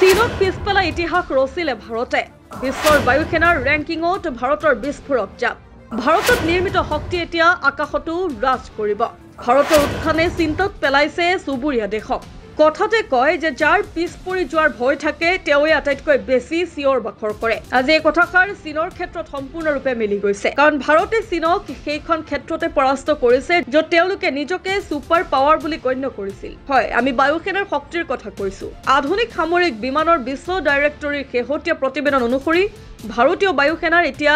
চীনক পিছপেলাই ইতিহাস ৰচিলে ভাৰতে বিশ্বৰ বায়ুসেনাৰ ৰেংকিঙত ভাৰতৰ বিস্ফোৰক জাপ ভাৰতত নিৰ্মিত শক্তি এতিয়া আকাশতো ৰাজ কৰিব ভাৰতৰ উত্থানে চিন্তাত পেলাইছে চুবুৰীয়া দেশক কথাতে কয় যে যাৰ পিছ পৰি যোৱাৰ ভয় থাকে তেওঁৱে আটাইতকৈ বেছি চিঞৰ বাখৰ কৰে আজি এই কথাষাৰ চীনৰ ক্ষেত্ৰত সম্পূৰ্ণৰূপে মিলি গৈছে কাৰণ ভাৰতে চীনক সেইখন ক্ষেত্ৰতে পৰাস্ত কৰিছে য'ত তেওঁলোকে নিজকে সুপাৰ পাৱাৰ বুলি গণ্য কৰিছিল হয় আমি বায়ুসেনাৰ শক্তিৰ কথা কৈছো আধুনিক সামৰিক বিমানৰ বিশ্ব ডাইৰেক্টৰীৰ শেহতীয়া প্ৰতিবেদন অনুসৰি ভাৰতীয় বায়ুসেনাৰ এতিয়া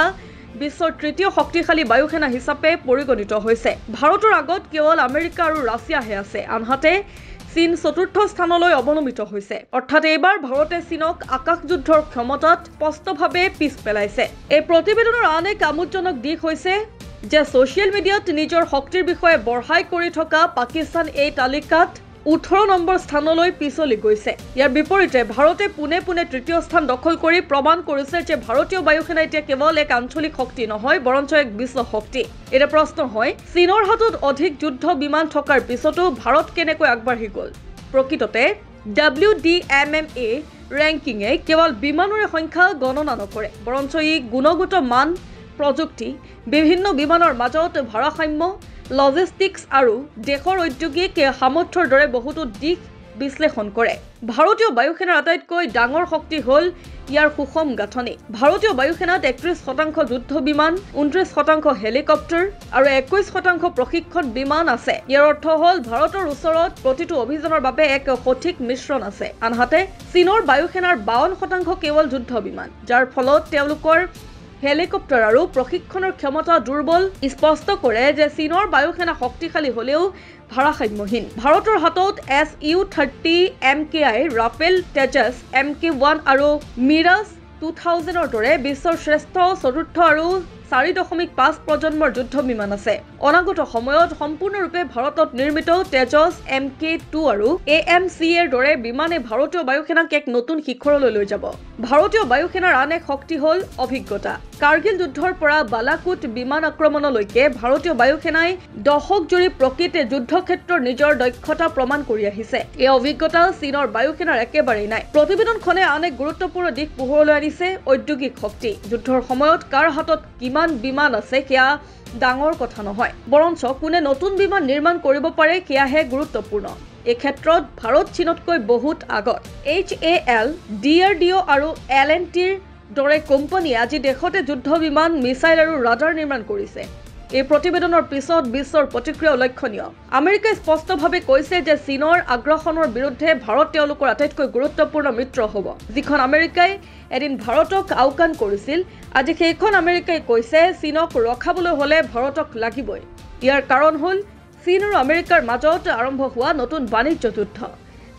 বিশ্বৰ তৃতীয় শক্তিশালী বায়ুসেনা হিচাপে পৰিগণিত হৈছে ভাৰতৰ আগত কেৱল আমেৰিকা আৰু ৰাছিয়াহে আছে আনহাতে চীন চতুৰ্থ স্থানলৈ অৱনমিত হৈছে অৰ্থাৎ এইবাৰ ভাৰতে চীনক আকাশ যুদ্ধৰ ক্ষমতাত স্পষ্টভাৱে পিছ পেলাইছে এই প্ৰতিবেদনৰ আন এক আমোদজনক দিশ হৈছে যে ছ'চিয়েল মিডিয়াত নিজৰ শক্তিৰ বিষয়ে বঢ়াই কৰি থকা পাকিস্তান এই তালিকাত 18 নম্বৰ স্থানলৈ পিছলি গৈছে ইয়াৰ বিপৰীতে ভাৰতে পুনে পুনে তৃতীয় স্থান দখল কৰি প্ৰমাণ কৰিছে যে ভাৰতীয় বায়ুসেনা এতিয়া কেৱল এক আঞ্চলিক শক্তি নহয় বৰঞ্চ এক বিশ্ব শক্তি এটা প্ৰশ্ন হয় চীনৰ হাতত অধিক যুদ্ধ বিমান থকাৰ পিছতো ভাৰত কেনেকৈ আগবাঢ়ি গ'ল প্ৰকৃততে WDMMA ৰেংকিঙে কেৱল বিমানৰ সংখ্যা গণনা নকৰে বৰঞ্চ ই গুণগত মান প্ৰযুক্তি বিভিন্ন বিমানৰ মাজত ভাৰসাম্য লজিষ্টিক্স আৰু দেশৰ ঔদ্যোগিক সামৰ্থ্যৰ দৰে বহুতো দিশ বিশ্লেষণ কৰে ভাৰতীয় বায়ুসেনাৰ আটাইতকৈ ডাঙৰ শক্তি হ'ল ইয়াৰ সুষম গাঁথনি ভাৰতীয় বায়ুসেনাত 31% যুদ্ধ বিমান 29% হেলিকপ্টাৰ আৰু 21% প্ৰশিক্ষণ বিমান আছে ইয়াৰ অৰ্থ হ'ল ভাৰতৰ ওচৰত প্ৰতিটো অভিযানৰ বাবে এক সঠিক মিশ্ৰণ আছে আনহাতে চীনৰ বায়ুসেনাৰ 52% কেৱল যুদ্ধ বিমান যাৰ ফলত তেওঁলোকৰ হেলিকপ্টাৰ আৰু প্ৰশিক্ষণৰ ক্ষমতা দুৰ্বল স্পষ্ট কৰে যে চীনৰ বায়ুসেনা শক্তিশালী হলেও ভাৰসাম্যহীন ভাৰতৰ হাতত Su-30 MKI Rafale Tejas Mk1 আৰু মিৰাজ 2000ৰ দৰে বিশ্বৰ শ্ৰেষ্ঠ চতুৰ্থ আৰু 4.5 প্ৰজন্মৰ যুদ্ধ বিমান আছে অনাগত সময়ত সম্পূৰ্ণৰূপে ভাৰতত নিৰ্মিত তেজছ Mk2 আৰু AMC এৰ দৰে বিমানে ভাৰতীয় বায়ুসেনাক এক নতুন শিখৰলৈ লৈ যাব ভাৰতীয় বায়ুসেনাৰ আন এক শক্তি হ'ল অভিজ্ঞতা কাৰ্গিল যুদ্ধৰ পৰা বালাকোট বিমান আক্ৰমণলৈকে ভাৰতীয় বায়ুসেনাই দশক জুৰি প্ৰকৃত যুদ্ধক্ষেত্ৰৰ নিজৰ দক্ষতা প্ৰমাণ কৰি আহিছে এই অভিজ্ঞতা চীনৰ বায়ুসেনাৰ একেবাৰেই নাই প্ৰতিবেদনখনে আন এক গুৰুত্বপূৰ্ণ দিশ পোহৰলৈ আনিছে ঔদ্যোগিক শক্তি যুদ্ধৰ সময়ত কাৰ হাতত কিমান বিমান আছে সেয়া ডাঙৰ কথা নহয় বৰঞ্চ কোনে নতুন বিমান নিৰ্মাণ কৰিব পাৰে সেয়াহে গুৰুত্বপূৰ্ণ এই ক্ষেত্ৰত ভাৰত চীনতকৈ বহুত আগত HAL DRDO আৰু L&Tৰ দৰে কোম্পানীয়ে আজি দেশতে যুদ্ধ বিমান মিছাইল আৰু ৰাডাৰ নিৰ্মাণ কৰিছে এই প্ৰতিবেদনৰ পিছত বিশ্বৰ প্ৰতিক্ৰিয়া উল্লেখনীয় আমেৰিকাই স্পষ্টভাৱে কৈছে যে চীনৰ আগ্ৰাসনৰ বিৰুদ্ধে ভাৰত তেওঁলোকৰ আটাইতকৈ গুৰুত্বপূৰ্ণ মিত্ৰ হ'ব যিখন আমেৰিকাই এদিন ভাৰতক আওকাণ কৰিছিল আজি সেইখন আমেৰিকাই কৈছে চীনক ৰখাবলৈ হলে ভাৰতক লাগিবই ইয়াৰ কাৰণ হ'ল চীন আৰু আমেৰিকাৰ মাজত আৰম্ভ হোৱা নতুন বাণিজ্য যুদ্ধ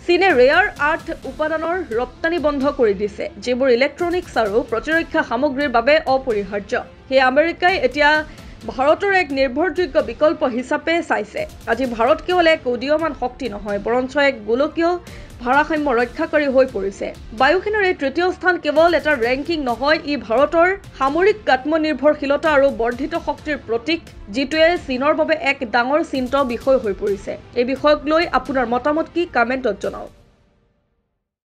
চীনে ৰেয়াৰ আৰ্থ উপাদানৰ ৰপ্তানি বন্ধ কৰি দিছে যিবোৰ ইলেক্ট্ৰনিক্স আৰু প্ৰতিৰক্ষা সামগ্ৰীৰ বাবে অপৰিহাৰ্য সেই আমেৰিকাই এতিয়া ভাৰতৰ এক নিৰ্ভৰযোগ্য বিকল্প হিচাপে চাইছে আজি ভাৰত কেৱল এক উদীয়মান শক্তি নহয় বৰঞ্চ এক গোলকীয় ভাৰসাম্য ৰক্ষাকাৰী হৈ পৰিছে বায়ুসেনাৰ এই তৃতীয় স্থান কেৱল এটা ৰেংকিং নহয় ই ভাৰতৰ সামৰিক আত্মনিৰ্ভৰশীলতা আৰু বৰ্ধিত শক্তিৰ প্ৰতীক যিটোৱে চীনৰ বাবে এক ডাঙৰ চিন্তাৰ বিষয় হৈ পৰিছে এই বিষয়ক লৈ আপোনাৰ মতামত কি কমেণ্টত জনাওক